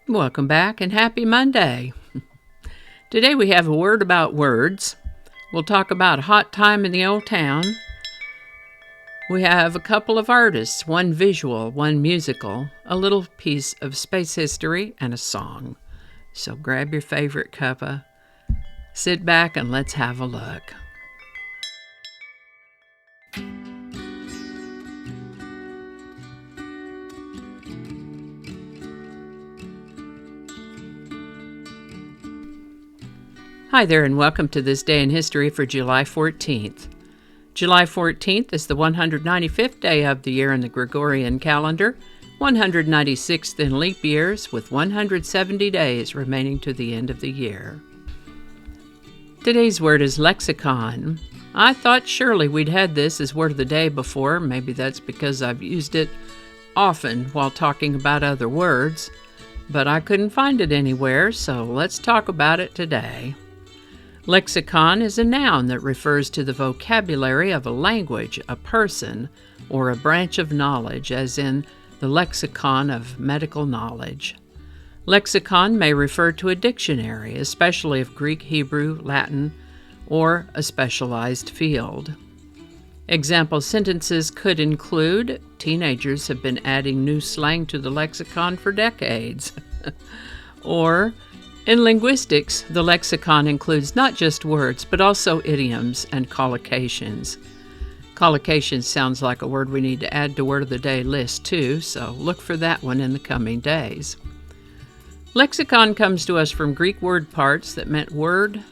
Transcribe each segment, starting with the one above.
Welcome back and happy Monday. Today we have a word about words. We'll talk about a hot time in the old town. We have a couple of artists, one visual, one musical, a little piece of space history, and a song. So grab your favorite cuppa, sit back, and let's have a look. Hi there, and welcome to this day in history for July 14th. July 14th is the 195th day of the year in the Gregorian calendar, 196th in leap years, with 170 days remaining to the end of the year. Today's word is lexicon. I thought surely we'd had this as word of the day before. Maybe that's because I've used it often while talking about other words, but I couldn't find it anywhere, so let's talk about it today. Lexicon is a noun that refers to the vocabulary of a language, a person, or a branch of knowledge, as in the lexicon of medical knowledge. Lexicon may refer to a dictionary, especially of Greek, Hebrew, Latin, or a specialized field. Example sentences could include, teenagers have been adding new slang to the lexicon for decades. Or, in linguistics, the lexicon includes not just words, but also idioms and collocations. Collocations sounds like a word we need to add to Word of the Day list too, so look for that one in the coming days. Lexicon comes to us from Greek word parts that meant word,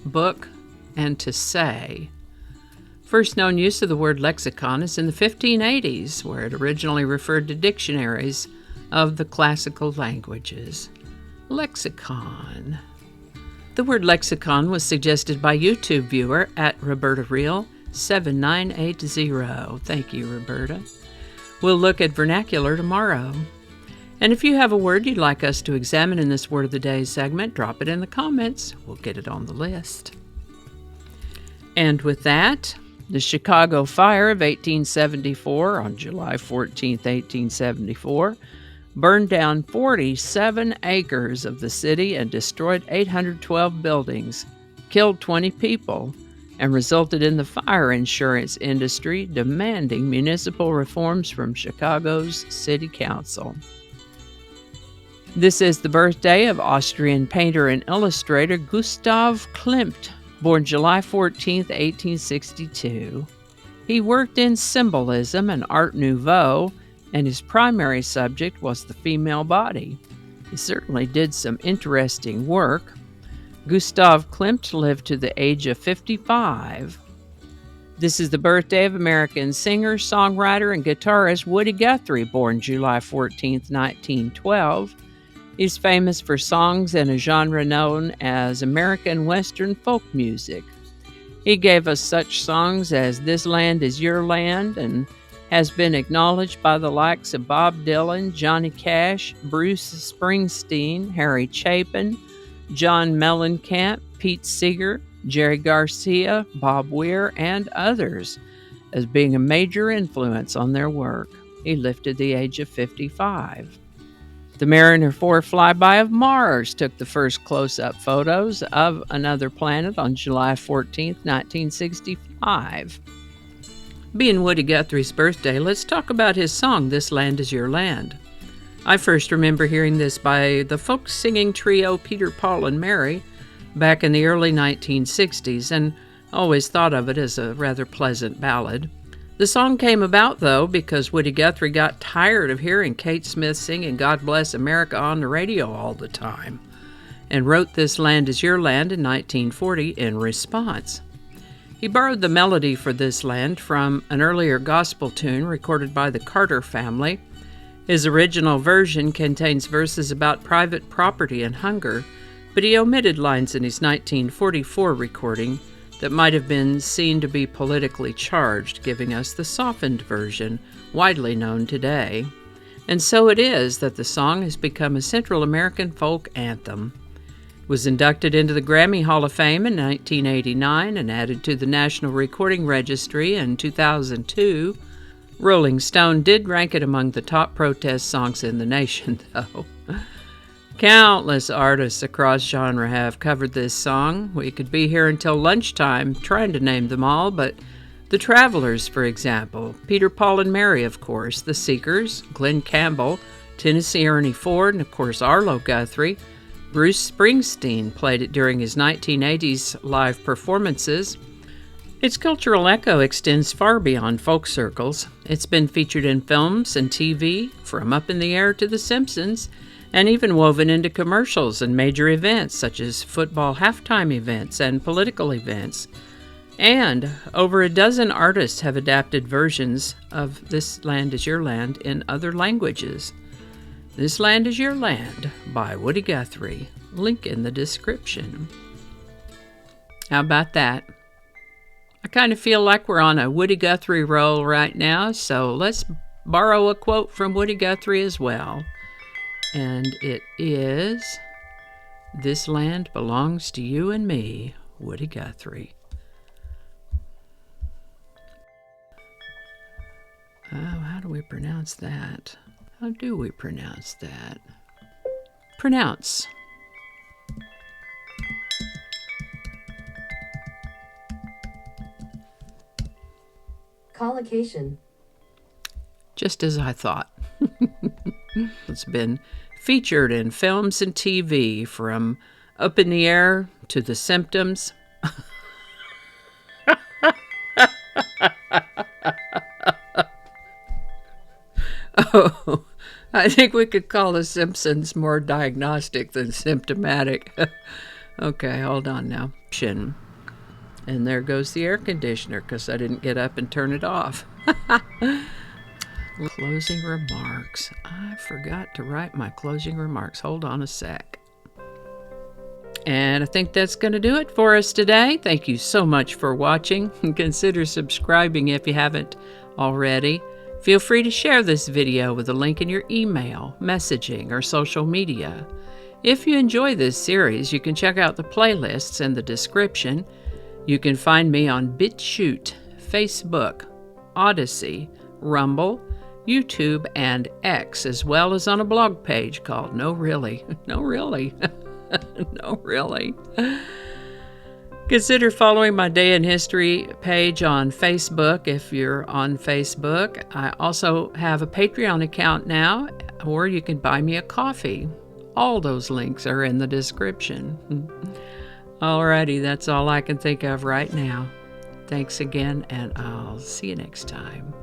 book, and to say. First known use of the word lexicon is in the 1580s, where it originally referred to dictionaries of the classical languages. Lexicon. The word lexicon was suggested by YouTube viewer at Roberta Reel 7980. Thank you, Roberta. We'll look at vernacular tomorrow. And if you have a word you'd like us to examine in this Word of the Day segment, drop it in the comments. We'll get it on the list. And with that, the Chicago Fire of 1874 on July 14th, 1874, burned down 47 acres of the city and destroyed 812 buildings, killed 20 people, and resulted in the fire insurance industry demanding municipal reforms from Chicago's City Council. This is the birthday of Austrian painter and illustrator Gustave Klimt, born July 14, 1862. He worked in symbolism and Art Nouveau, and his primary subject was the female body. He certainly did some interesting work. Gustave Klimt lived to the age of 55. This is the birthday of American singer, songwriter, and guitarist Woody Guthrie, born July 14, 1912. He's famous for songs in a genre known as American Western folk music. He gave us such songs as This Land Is Your Land and has been acknowledged by the likes of Bob Dylan, Johnny Cash, Bruce Springsteen, Harry Chapin, John Mellencamp, Pete Seeger, Jerry Garcia, Bob Weir, and others as being a major influence on their work. He lived to the age of 55. The Mariner 4 flyby of Mars took the first close-up photos of another planet on July 14, 1965. Being Woody Guthrie's birthday, let's talk about his song, This Land Is Your Land. I first remember hearing this by the folk singing trio Peter, Paul, and Mary back in the early 1960s, and always thought of it as a rather pleasant ballad. The song came about, though, because Woody Guthrie got tired of hearing Kate Smith singing God Bless America on the radio all the time, and wrote This Land Is Your Land in 1940 in response. He borrowed the melody for This Land from an earlier gospel tune recorded by the Carter family. His original version contains verses about private property and hunger, but he omitted lines in his 1944 recording that might have been seen to be politically charged, giving us the softened version, widely known today. And so it is that the song has become a Central American folk anthem. Was inducted into the Grammy Hall of Fame in 1989 and added to the National Recording Registry in 2002. Rolling Stone did rank it among the top protest songs in the nation, though. Countless artists across genre have covered this song. We could be here until lunchtime trying to name them all, but the Travelers, for example, Peter, Paul, and Mary, of course, the Seekers, Glenn Campbell, Tennessee Ernie Ford, and of course Arlo Guthrie. Bruce Springsteen played it during his 1980s live performances. Its cultural echo extends far beyond folk circles. It's been featured in films and TV, from Up in the Air to The Simpsons, and even woven into commercials and major events such as football halftime events and political events. And over a dozen artists have adapted versions of This Land Is Your Land in other languages. This Land Is Your Land by Woody Guthrie. Link in the description. How about that? I kind of feel like we're on a Woody Guthrie roll right now, so let's borrow a quote from Woody Guthrie as well. And it is, "This land belongs to you and me," Woody Guthrie. Oh, how do we pronounce that? How do we pronounce that? Pronounce. Collocation. Just as I thought. It's been featured in films and TV, from Up in the Air to The Symptoms. Oh, I think we could call The Simpsons more diagnostic than symptomatic. Okay, hold on now. And there goes the air conditioner because I didn't get up and turn it off. Closing remarks. I forgot to write my closing remarks. Hold on a sec. And I think that's going to do it for us today. Thank you so much for watching. Consider subscribing if you haven't already. Feel free to share this video with a link in your email, messaging, or social media. If you enjoy this series, you can check out the playlists in the description. You can find me on BitChute, Facebook, Odyssey, Rumble, YouTube, and X, as well as on a blog page called No Really. No Really. No Really. Consider following my Day in History page on Facebook if you're on Facebook. I also have a Patreon account now, or you can buy me a coffee. All those links are in the description. Alrighty, that's all I can think of right now. Thanks again, and I'll see you next time.